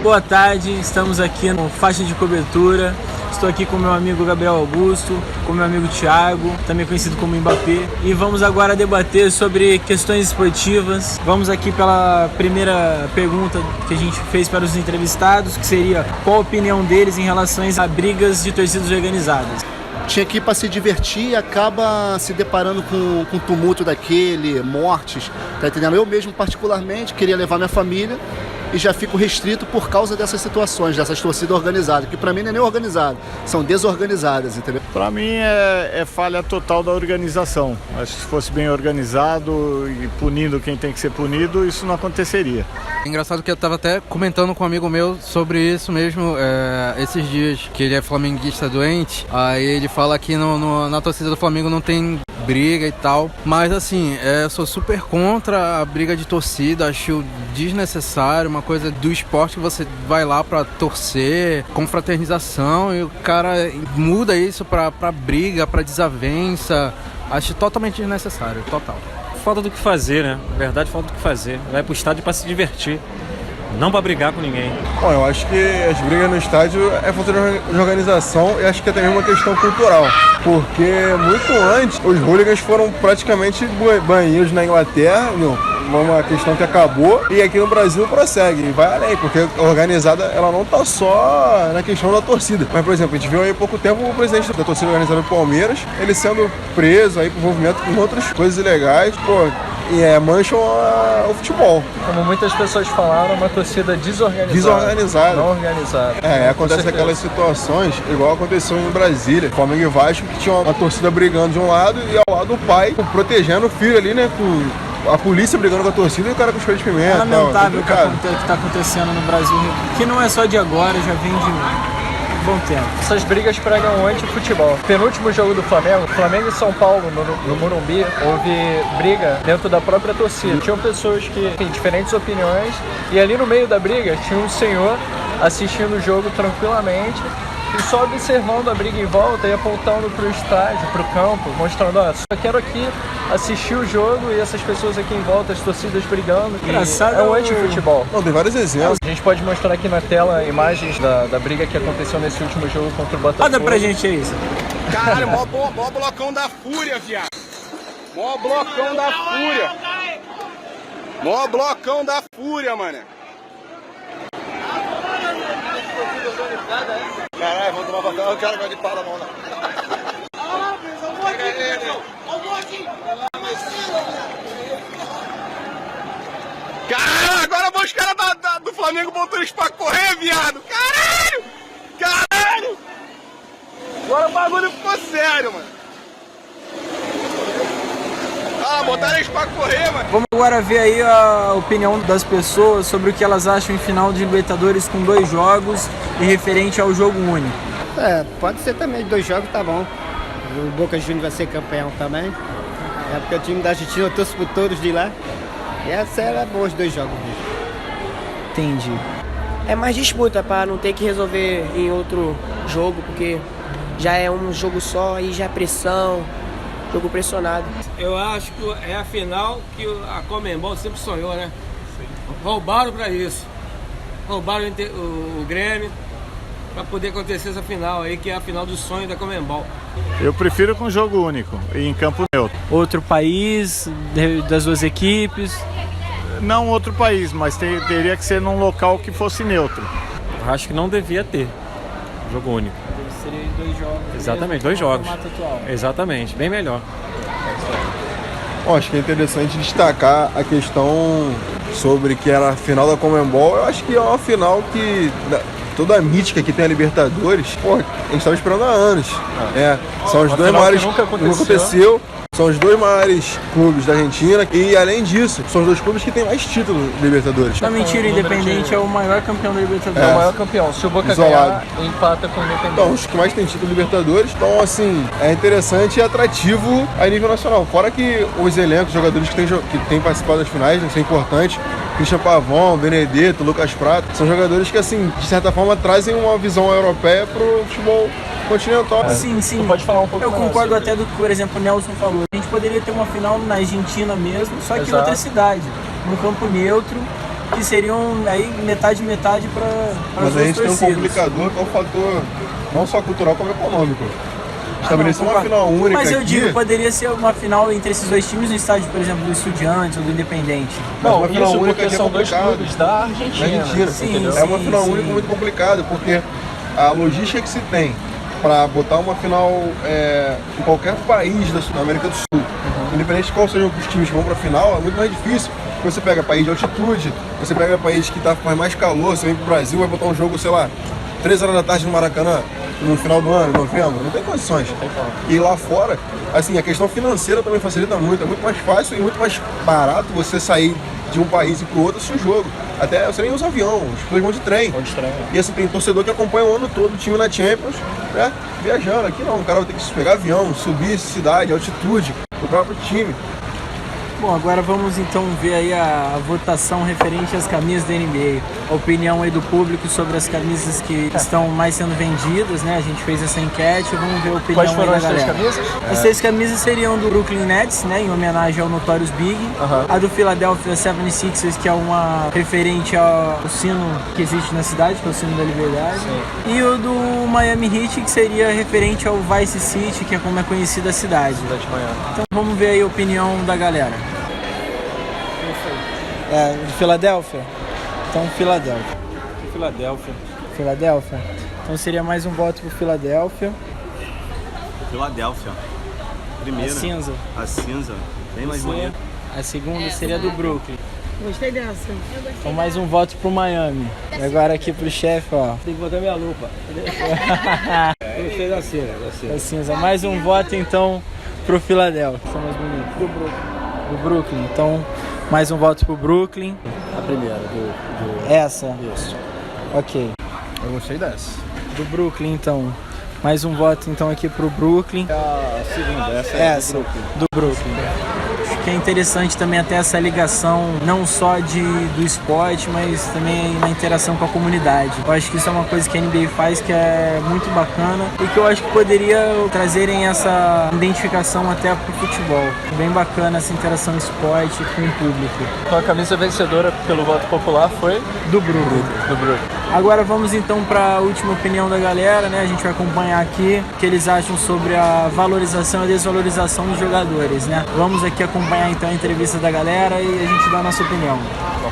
Boa tarde, estamos aqui no Faixa de Cobertura. Estou aqui com meu amigo Gabriel Augusto, com meu amigo Thiago, também conhecido como Mbappé. E vamos agora debater sobre questões esportivas. Vamos aqui pela primeira pergunta que a gente fez para os entrevistados, que seria qual a opinião deles em relação a brigas de torcidas organizadas. Tinha que ir para se divertir e acaba se deparando com o tumulto daquele, mortes, tá entendendo? Eu mesmo, particularmente, queria levar minha família e já fico restrito por causa dessas situações, dessas torcidas organizadas, que para mim não é nem organizado, são desorganizadas, entendeu? Para mim é falha total da organização. Acho que se fosse bem organizado e punindo quem tem que ser punido, isso não aconteceria. Engraçado que eu estava até comentando com um amigo meu sobre isso mesmo, esses dias, que ele é flamenguista doente, aí ele fala que na torcida do Flamengo não tem briga e tal, mas assim, sou super contra a briga de torcida, acho desnecessário, uma coisa do esporte que você vai lá pra torcer, confraternização, e o cara muda isso pra briga, pra desavença, acho totalmente desnecessário, total. Falta do que fazer, né? Na verdade, falta do que fazer. Vai pro estádio pra se divertir, não pra brigar com ninguém. Bom, eu acho que as brigas no estádio é falta de organização e acho que é também uma questão cultural. Porque muito antes, os hooligans foram praticamente banheiros na Inglaterra, uma questão que acabou, e aqui no Brasil prossegue, e vai além, porque a organizada ela não tá só na questão da torcida. Mas, por exemplo, a gente viu aí há pouco tempo o presidente da torcida organizada do Palmeiras, ele sendo preso aí por envolvimento com outras coisas ilegais, mancham o futebol. Como muitas pessoas falaram, uma torcida desorganizada. Não organizada. Acontece aquelas situações, igual aconteceu em Brasília, Flamengo e Vasco, que tinha uma torcida brigando de um lado e ao lado o pai protegendo o filho ali, né, com a polícia brigando com a torcida e o cara com cheiro de pimenta. É lamentável o que está acontecendo no Brasil, que não é só de agora, já vem de bom tempo. Essas brigas pregam o anti-futebol. Penúltimo jogo do Flamengo e São Paulo, no Morumbi, houve briga dentro da própria torcida. Tinham pessoas que têm diferentes opiniões e ali no meio da briga tinha um senhor assistindo o jogo tranquilamente e só observando a briga em volta e apontando para o estádio, para o campo, mostrando, só quero aqui assistir o jogo e essas pessoas aqui em volta, as torcidas brigando. Engraçado. É um anti-futebol. Não, tem vários exemplos. A gente pode mostrar aqui na tela imagens da briga que aconteceu nesse último jogo contra o Botafogo. Roda pra gente aí. Caralho, mó blocão da fúria, viado. Mó blocão da fúria. Mó blocão da fúria, mano. Caralho, vou tomar batalha. O cara vai de pau na mão lá. Caralho, agora os caras do Flamengo botou eles pra correr, viado. Caralho. Agora o bagulho ficou sério, mano. Botaram eles pra correr, mano. Vamos agora ver aí a opinião das pessoas sobre o que elas acham em final de Libertadores com 2 jogos e referente ao jogo único. Pode ser também 2 jogos, tá bom. O Boca Juniors vai ser campeão também. Porque o time da Argentina eu torço por todos de lá. E essa era boa, os 2 jogos mesmo. Entendi. É mais disputa para não ter que resolver em outro jogo, porque já é um jogo só e já é pressão. Jogo pressionado. Eu acho que é a final que a Conmebol sempre sonhou, né? Sim. Roubaram pra isso. Roubaram o Grêmio pra poder acontecer essa final aí, que é a final do sonho da Conmebol. Eu prefiro com jogo único e em campo neutro. Outro país, das 2 equipes? Não outro país, mas teria que ser num local que fosse neutro. Eu acho que não devia ter jogo único. Seria 2 jogos. Exatamente, 2 jogos. Atual. Exatamente, bem melhor. Acho que é interessante destacar a questão sobre que era a final da Conmebol. Eu acho que é uma final que toda a mítica que tem a Libertadores, a gente estava esperando há anos. São os 2 maiores. Nunca aconteceu. São os 2 maiores clubes da Argentina e, além disso, são os 2 clubes que têm mais títulos de Libertadores. Não, mentira, o Independente é o maior campeão da Libertadores. É o maior campeão. Se o Boca ganhar, empata com o Independente. Então, os que mais têm título de Libertadores. Então, assim, é interessante e atrativo a nível nacional. Fora que os elencos, jogadores que têm participado das finais, isso é importante. Christian Pavão, Benedetto, Lucas Prato, são jogadores que, assim, de certa forma, trazem uma visão europeia pro futebol continental. Sim. Tu pode falar um pouco Eu mais concordo até do que, por exemplo, o Nelson falou. A gente poderia ter uma final na Argentina mesmo, só que em outra cidade, num campo neutro, que seriam aí metade para Mas a gente tem um complicador que é o fator não só cultural como econômico. Estabelecer uma final única. Mas eu aqui, digo, poderia ser uma final entre esses dois times no estádio, por exemplo, do Estudiantes ou do Independente. Mas Não, uma final isso única porque aqui são é dois complicado. clubes da Argentina. Sim, é uma final sim. única muito complicada, porque a logística que se tem para botar uma final em qualquer país da América do Sul, independente de qual sejam os times que vão para a final, é muito mais difícil. Porque você pega país de altitude, você pega país que faz mais calor, você vem pro Brasil, vai botar um jogo, sei lá, 3 horas da tarde no Maracanã, no final do ano, em novembro, não tem condições. E lá fora, assim, a questão financeira também facilita muito, é muito mais fácil e muito mais barato você sair de um país e pro outro assistir o jogo. Até você nem usa avião, as pessoas vão de trem. E assim, tem torcedor que acompanha o ano todo o time na Champions, né? Viajando. Aqui não, o cara vai ter que pegar avião, subir cidade, altitude, o próprio time. Bom, agora vamos então ver aí a votação referente às camisas da NBA. A opinião aí do público sobre as camisas que estão mais sendo vendidas, né? A gente fez essa enquete, vamos ver a opinião Quais foram aí as da três galera. camisas? As 3 camisas seriam do Brooklyn Nets, né? Em homenagem ao Notorious Big. A do Philadelphia 76ers, que é uma referente ao sino que existe na cidade, que é o sino da liberdade. Sim. E o do Miami Heat, que seria referente ao Vice City, que é como é conhecida a cidade. Então vamos ver aí a opinião da galera. De Filadélfia? Então Filadélfia. Filadélfia. Então seria mais um voto pro Filadélfia. Filadélfia. Primeira. A cinza. A cinza. Bem mais bonita. A segunda seria do Brooklyn. Gostei dessa. Então mais um voto pro Miami. E agora aqui pro chefe, ó. Tem que botar minha lupa. Gostei da cena. A cinza. Mais um voto então pro Filadélfia. São mais bonitos. Do Brooklyn. Então mais um voto pro Brooklyn. A primeira, Essa? Isso. Ok. Eu gostei dessa. Do Brooklyn, então. Mais um voto, então, aqui pro Brooklyn. A segunda, essa é do Brooklyn. Acho que é interessante também até essa ligação, não só do esporte, mas também na interação com a comunidade. Eu acho que isso é uma coisa que a NBA faz que é muito bacana e que eu acho que poderia trazerem essa identificação até pro futebol. Bem bacana essa interação esporte com o público. Então a camisa vencedora pelo voto popular foi do Brooklyn. Agora vamos então para a última opinião da galera, né? A gente vai acompanhar aqui o que eles acham sobre a valorização e a desvalorização dos jogadores, né? Vamos aqui acompanhar então a entrevista da galera e a gente dá a nossa opinião.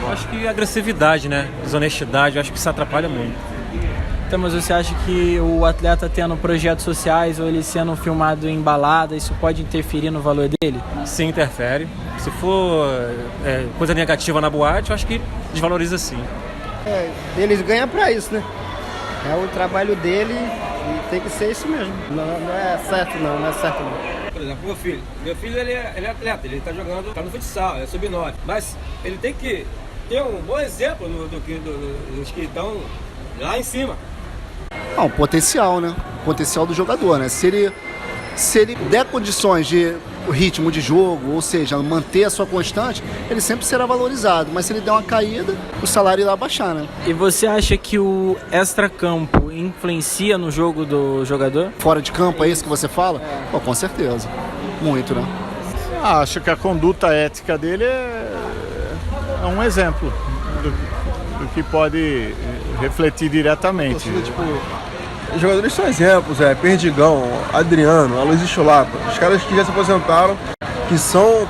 Eu acho que agressividade, né? Desonestidade, eu acho que isso atrapalha muito. Então, mas você acha que o atleta tendo projetos sociais ou ele sendo filmado em balada, isso pode interferir no valor dele? Sim, interfere. Se for coisa negativa na boate, eu acho que desvaloriza sim. Eles ganham pra isso, né? É o trabalho dele e tem que ser isso mesmo. Não é certo não é certo não. Por exemplo, meu filho ele é atleta, ele tá jogando, tá no futsal, é sub-9, mas ele tem que ter um bom exemplo dos que estão lá em cima. O potencial, né? O potencial do jogador, né? Se ele der condições de ritmo de jogo, ou seja, manter a sua constante, ele sempre será valorizado. Mas se ele der uma caída, o salário irá baixar, né? E você acha que o extracampo influencia no jogo do jogador? Fora de campo, é isso que você fala? Pô, com certeza. Muito, né? Acho que a conduta ética dele é um exemplo do que pode refletir diretamente. Os jogadores são exemplos, Perdigão, Adriano, Aloysio Chulapa, os caras que já se aposentaram, que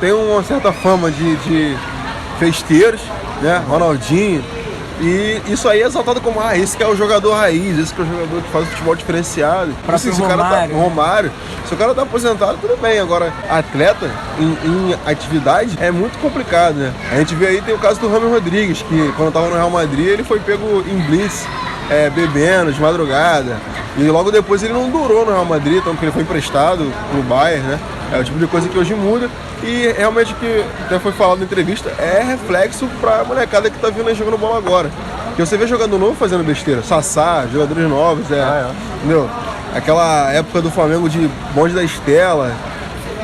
têm uma certa fama de festeiros, né? Ronaldinho. E isso aí é exaltado como, esse que é o jogador raiz, esse que é o jogador que faz o futebol diferenciado. Assim, Romário. Se o cara tá aposentado, tudo bem. Agora, atleta em atividade é muito complicado, né? A gente vê aí, tem o caso do James Rodrigues, que quando tava no Real Madrid, ele foi pego em blitz, bebendo de madrugada. E logo depois ele não durou no Real Madrid, então porque ele foi emprestado pro Bayern, né? É o tipo de coisa que hoje muda. E realmente, que até foi falado na entrevista, é reflexo pra molecada que tá vindo aí jogando bola agora. Porque você vê jogador novo fazendo besteira. Sassá, jogadores novos, entendeu? Aquela época do Flamengo de bonde da Estela.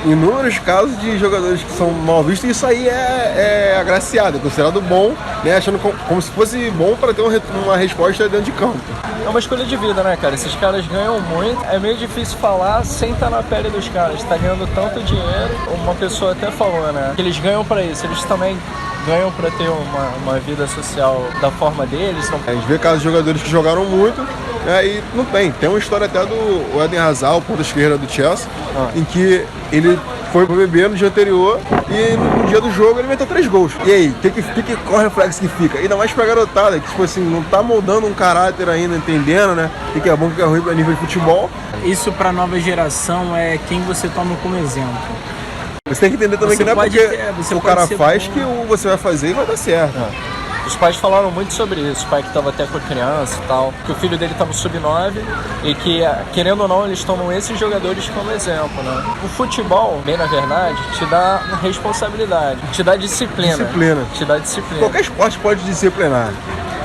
Inúmeros casos de jogadores que são mal vistos, e isso aí é agraciado, é considerado bom, né? Achando como se fosse bom para ter uma resposta dentro de campo. É uma escolha de vida, né, cara? Esses caras ganham muito. É meio difícil falar sem estar na pele dos caras. Tá ganhando tanto dinheiro. Uma pessoa até falou, né? Que eles ganham pra isso. Eles também ganham para ter uma vida social da forma deles. A gente vê casos de jogadores que jogaram muito, né, e não tem. Tem uma história até do Eden Hazard, o ponta esquerda do Chelsea, em que ele foi beber no dia anterior e no dia do jogo ele meteu 3 gols. E aí, qual reflexo que fica? Ainda mais pra garotada, que tipo assim, não tá moldando um caráter ainda, entendendo, né? O que é bom, o que é ruim a nível de futebol. Isso pra nova geração é quem você toma como exemplo. Você tem que entender também que não é porque o cara faz que você vai fazer e vai dar certo. Os pais falaram muito sobre isso, o pai que estava até com a criança e tal, que o filho dele estava no sub-9 e que, querendo ou não, eles tomam esses jogadores como exemplo, né? O futebol, bem na verdade, te dá responsabilidade, te dá disciplina. Te dá disciplina. Qualquer esporte pode disciplinar,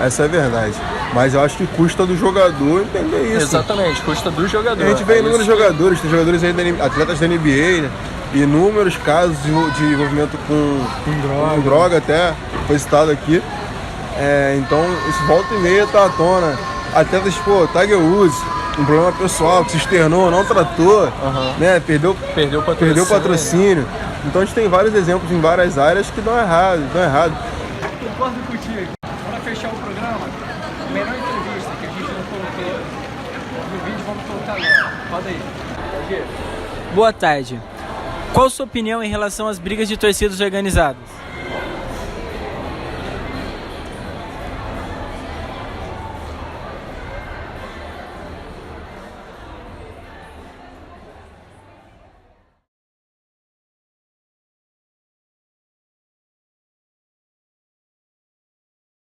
essa é a verdade. Mas eu acho que custa do jogador entender isso. Exatamente, custa do jogador. A gente vê inúmeros jogadores, tem jogadores aí, atletas da NBA, né? Inúmeros casos de envolvimento com droga até, foi citado aqui. Então isso volta e meia tá à tona. Atletas, Tiger Woods, um problema pessoal, que se externou, não tratou, né? Perdeu o patrocínio. Então a gente tem vários exemplos em várias áreas que dão errado. Concordo contigo. Para fechar o programa, a melhor entrevista que a gente não colocou no vídeo, vamos colocar agora. Roda aí. Boa tarde. Qual a sua opinião em relação às brigas de torcidas organizadas?